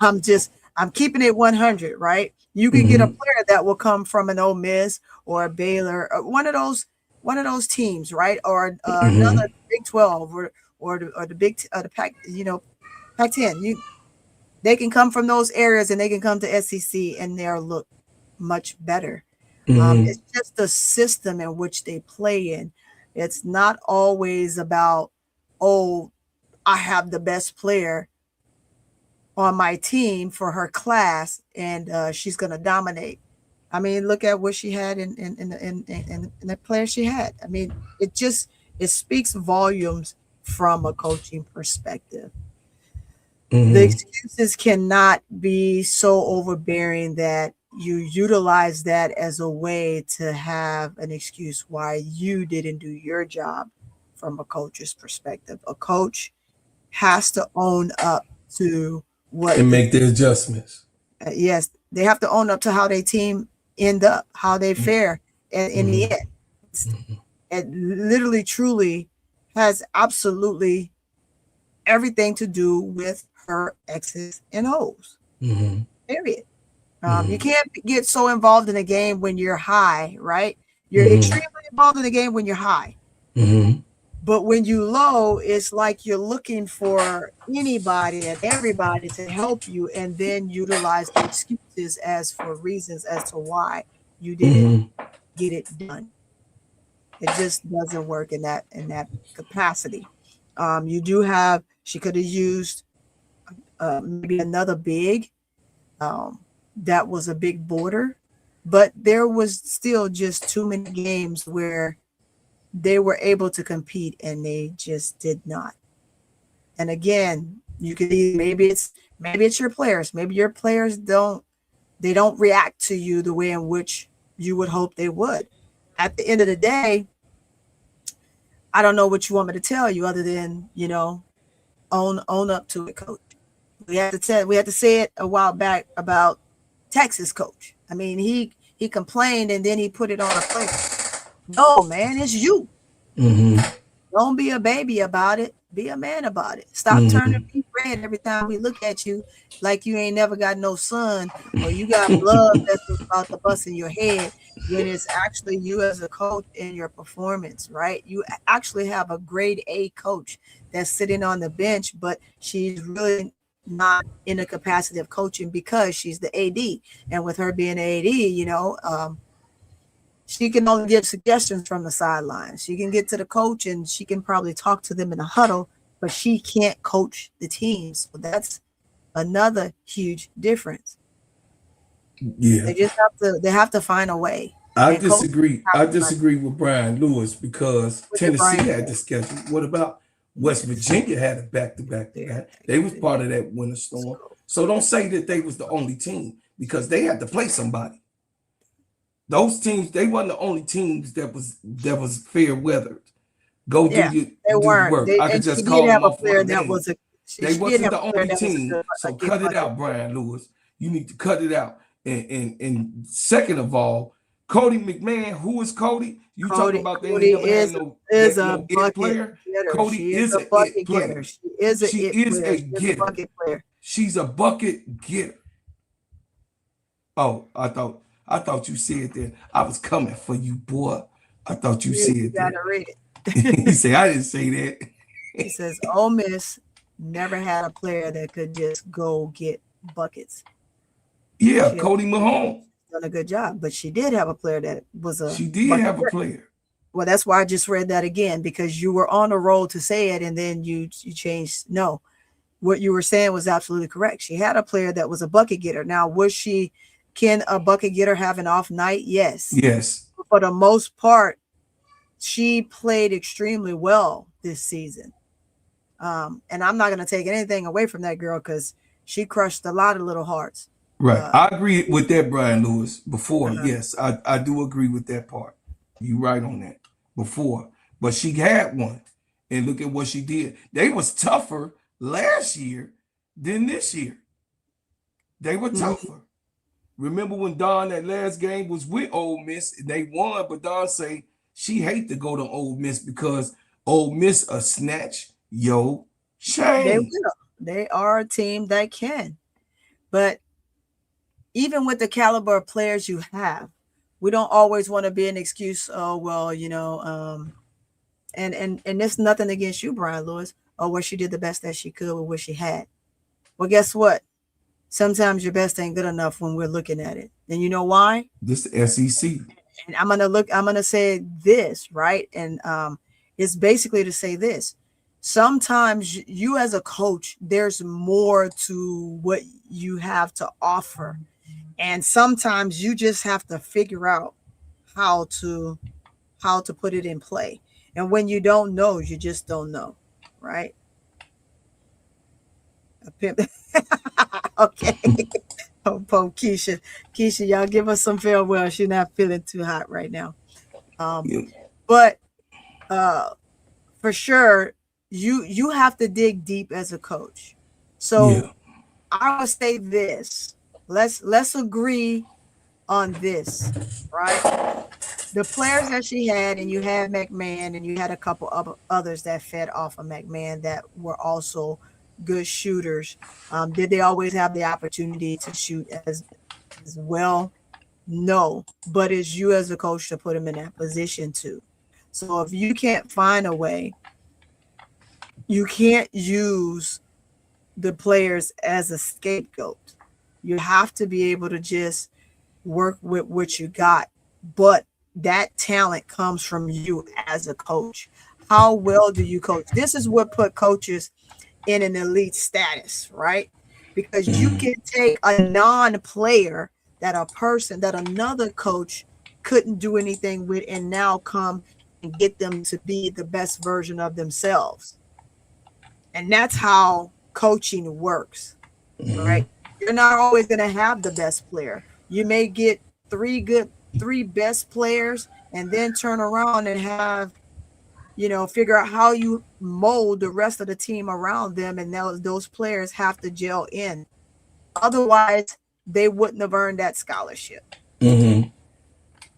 I'm keeping it 100, right? You can get a player that will come from an Ole Miss or a Baylor, or one of those teams, right? Or another Big 12 or the Pac, Pac-10. They can come from those areas and they can come to SEC and they'll look much better. It's just the system in which they play in. It's not always about, oh, I have the best player on my team for her class and she's going to dominate. I mean, look at what she had in the players she had. I mean, it speaks volumes from a coaching perspective. The excuses cannot be so overbearing that you utilize that as a way to have an excuse why you didn't do your job from a coach's perspective. A coach has to own up to what and make the adjustments. Yes, they have to own up to how their team end up, how they fare in the end. It literally, truly has absolutely everything to do with her X's and O's. Period. You can't get so involved in a game when you're high, right? You're extremely involved in the game when you're high. But when you low, it's like you're looking for anybody and everybody to help you, and then utilize the excuses as for reasons as to why you didn't get it done. It just doesn't work in that capacity. You do have, she could have used maybe another big that was a big border, but there was still just too many games where they were able to compete and they just did not. And again, you could maybe it's your players. Maybe your players don't react to you the way in which you would hope they would. At the end of the day, I don't know what you want me to tell you other than, own up to it, coach. We had to say it a while back about Texas coach. I mean, he complained and then he put it on a player. No, man, it's you. Don't be a baby about it. Be a man about it. Stop turning me red every time we look at you like you ain't never got no son or you got blood that's about to bust in your head when it's actually you as a coach and your performance, right? You actually have a grade A coach that's sitting on the bench, but she's really not in the capacity of coaching because she's the AD. And with her being AD, she can only give suggestions from the sidelines. She can get to the coach and she can probably talk to them in a huddle, but she can't coach the team. So that's another huge difference. Yeah. They have to find a way. I disagree with Brian Lewis because Tennessee had the schedule. What about West Virginia had a back-to-back? They was part of that winter storm. So don't say that they was the only team because they had to play somebody. Those teams, they wasn't the only teams that was fair weathered. Go do your work. I could just call them off one name. They wasn't the only team. So cut it out, Brian Lewis. You need to cut it out. And second of all, Cody McMahon, who is Cody? You talking about they ain't never had no it player? Cody is a bucket player. She is a bucket player. She's a bucket getter. Oh, I thought you said that. I was coming for you, boy. I thought you said that. Read it. He said, I didn't say that. He says, Ole Miss never had a player that could just go get buckets. Yeah, Cody Mahone. Done a good job, but she did have a player that was a. She did have a player. Well, that's why I just read that again because you were on a roll to say it and then you changed. No, what you were saying was absolutely correct. She had a player that was a bucket getter. Now, can a bucket getter have an off night? Yes. Yes. For the most part, she played extremely well this season. And I'm not going to take anything away from that girl because she crushed a lot of little hearts. Right. I agree with that, Brian Lewis. Before, yes, I do agree with that part. You're right on that. Before. But she had one. And look at what she did. They was tougher last year than this year. They were tougher. Remember when Dawn, that last game was with Ole Miss, they won, but Dawn say she hate to go to Ole Miss because Ole Miss a snatch yo chain. They will. They are a team that can. But even with the caliber of players you have, we don't always want to be an excuse. Oh, well, and there's nothing against you, Brian Lewis. Oh, well, she did the best that she could with what she had. Well, guess what? Sometimes your best ain't good enough when we're looking at it. And you know why? This is SEC. And I'm going to say this, right? And it's basically to say this. Sometimes you as a coach, there's more to what you have to offer. And sometimes you just have to figure out how to put it in play. And when you don't know, you just don't know, right? A pimp. Okay. Oh, Keisha, y'all give us some farewell. She's not feeling too hot right now. But for sure, you have to dig deep as a coach. So I would say this. Let's agree on this, right? The players that she had, and you had McMahon, and you had a couple of others that fed off of McMahon that were also good shooters. Did they always have the opportunity to shoot as well? No, but it's you as a coach to put them in that position too. So if you can't find a way, you can't use the players as a scapegoat. You have to be able to just work with what you got. But that talent comes from you as a coach. How well do you coach? This is what put coaches in an elite status, right? Because you can take a non-player that another coach couldn't do anything with and now come and get them to be the best version of themselves. And that's how coaching works, right? You're not always going to have the best player. You may get three best players and then turn around and have figure out how you mold the rest of the team around them, and those players have to gel in. Otherwise, they wouldn't have earned that scholarship. Mm-hmm.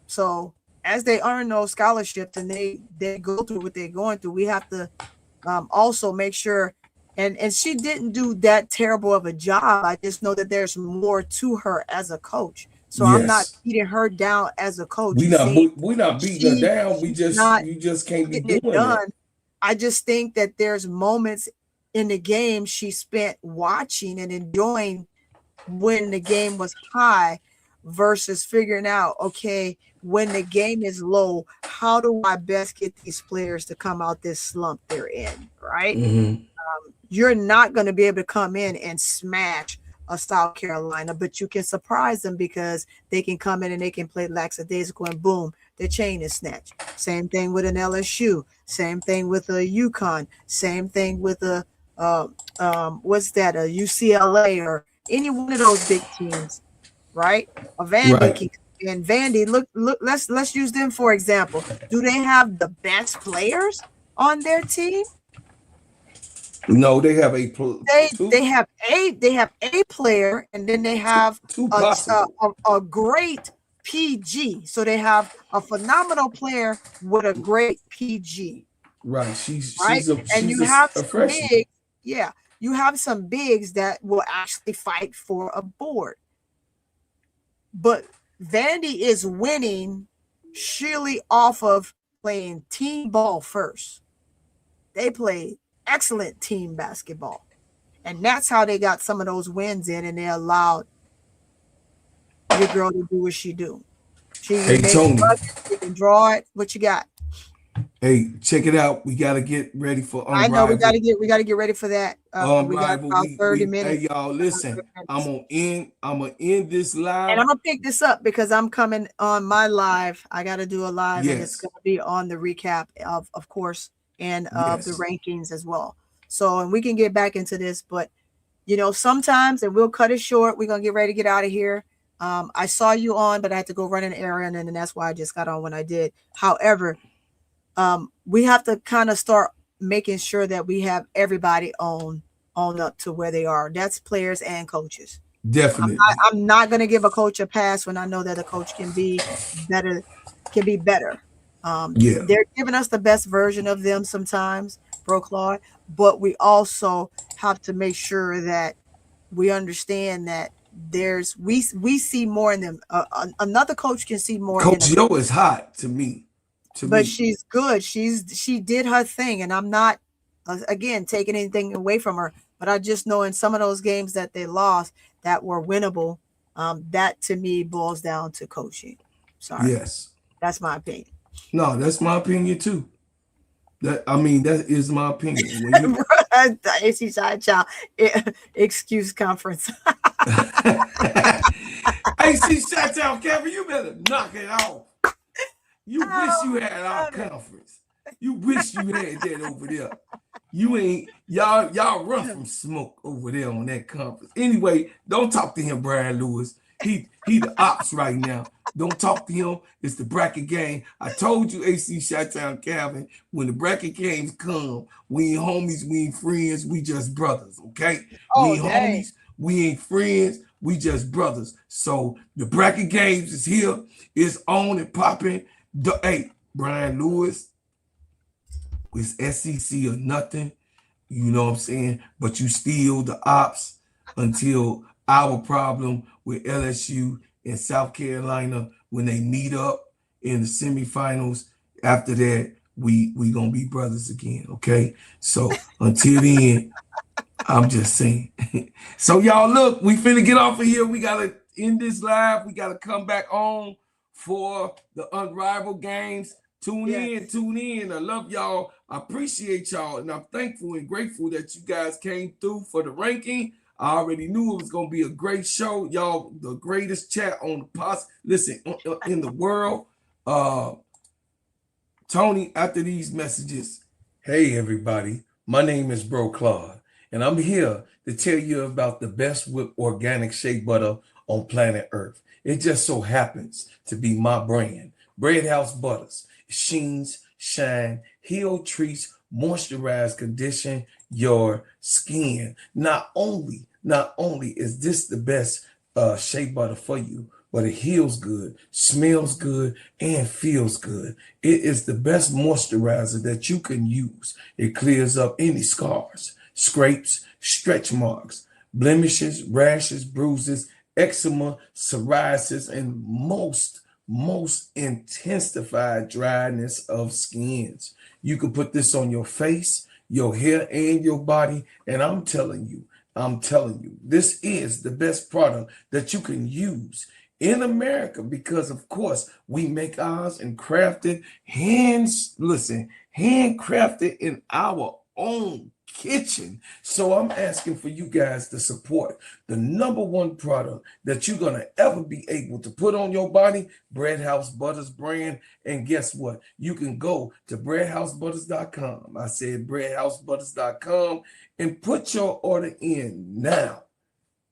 So as they earn those scholarships and they go through what they're going through, we have to also make sure. And she didn't do that terrible of a job. I just know that there's more to her as a coach. So Yes. I'm not beating her down as a coach. We're not beating her down. You just can't be doing it. I just think that there's moments in the game she spent watching and enjoying when the game was high versus figuring out, okay, when the game is low, how do I best get these players to come out this slump they're in, right? Mm-hmm. You're not going to be able to come in and smash a South Carolina, but you can surprise them because they can come in and they can play lackadaisical and boom, the chain is snatched. Same thing with an LSU. Same thing with a UConn. Same thing with a a UCLA or any one of those big teams, right? A Vandy. Right. And Vandy, look, let's use them for example. Do they have the best players on their team? No, they have a they have a player, and then they have a great PG. So they have a phenomenal player with a great PG. Right. She's you have some bigs, you have some bigs that will actually fight for a board. But Vandy is winning surely off of playing team ball first. They play excellent team basketball, and that's how they got some of those wins in, and they allowed your girl to do what she do. She can draw it. What you got? Hey, check it out. We got to get ready for Unrivaled. I know we got to get ready for that. We got about 30 minutes. Hey, y'all, listen. I'm gonna end this live, and I'm gonna pick this up because I'm coming on my live. I got to do a live, yes. And it's gonna be on the recap of course, and of the rankings as well. So, and we can get back into this, but sometimes, and we'll cut it short. We're gonna get ready to get out of here. I saw you on, but I had to go run an errand, and that's why I just got on when I did. However, we have to kind of start making sure that we have everybody on up to where they are. That's players and coaches. Definitely. I'm not going to give a coach a pass when I know that a coach can be better. They're giving us the best version of them sometimes, Bro Claude, but we also have to make sure that we understand that we see more in them. Another coach can see more. Coach Yo is hot to me. She's good. She did her thing, and I'm not again taking anything away from her, but I just know in some of those games that they lost that were winnable, that to me boils down to coaching. Sorry. Yes. That's my opinion. No, that's my opinion too. That is my opinion. AC side child excuse conference. AC side child, Kevin, you better knock it off. You wish you had our conference. You wish you had that over there. You ain't y'all run from smoke over there on that conference. Anyway, don't talk to him, Brian Lewis. He the ops right now. Don't talk to him. It's the bracket game. I told you, AC Chi-Town Calvin, when the bracket games come, we ain't homies, we ain't friends, we just brothers, okay? We ain't homies, we ain't friends, we just brothers. So the bracket games is here. It's on and popping. Hey, Brian Lewis, it's SEC or nothing. You know what I'm saying? But you still the ops until our problem with LSU and South Carolina when they meet up in the semifinals. After that, we gonna be brothers again, okay? So until then, I'm just saying. So y'all, look, we finna get off of here. We gotta end this live. We gotta come back on for the Unrivaled games. Tune in. I love y'all. I appreciate y'all, and I'm thankful and grateful that you guys came through for the ranking. I already knew it was going to be a great show. Y'all, the greatest chat on the in the world. Tony, after these messages, hey, everybody. My name is Bro Claude, and I'm here to tell you about the best whipped organic shea butter on planet Earth. It just so happens to be my brand, Bread House Butters. It sheens, shine, heal, treats, moisturize, condition your skin. Not only is this the best shea butter for you, but it heals good, smells good, and feels good. It is the best moisturizer that you can use. It clears up any scars, scrapes, stretch marks, blemishes, rashes, bruises, eczema, psoriasis, and most intensified dryness of skins. You can put this on your face, your hair, and your body, and I'm telling you, this is the best product that you can use in America, because of course we make ours and crafted handcrafted in our own kitchen. So I'm asking for you guys to support the #1 product that you're gonna ever be able to put on your body, Bread House Butters brand. And guess what? You can go to breadhousebutters.com. I said breadhousebutters.com, and put your order in now.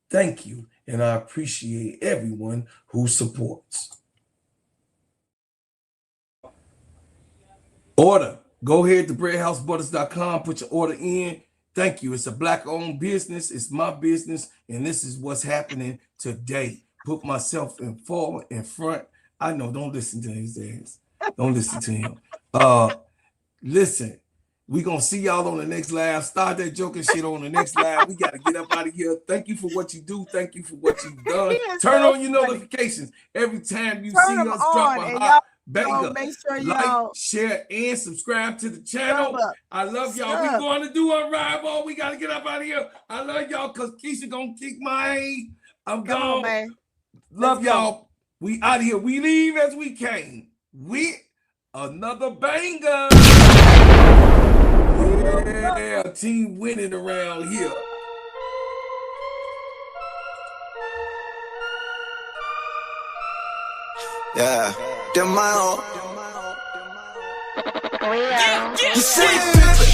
Thank you, and I appreciate everyone who supports. Order. Go ahead to breadhousebutters.com, put your order in. Thank you. It's a Black-owned business. It's my business, and this is what's happening today. Put myself in front. I know, don't listen to his ass. Don't listen to him. Listen, we gonna see y'all on the next live. Start that joking shit on the next live. We gotta get up out of here. Thank you for what you do. Thank you for what you've done. Turn on your notifications every time you see us drop a hot banger. Make sure like, share, and subscribe to the channel. I love y'all. We going to do a rival. We gotta get up out of here. I love y'all because Keisha gonna kick my ass. I'm gone. Man. Love y'all. We out of here. We leave as we came with another banger. Yeah, team winning around here. Yeah, them my own. Yeah.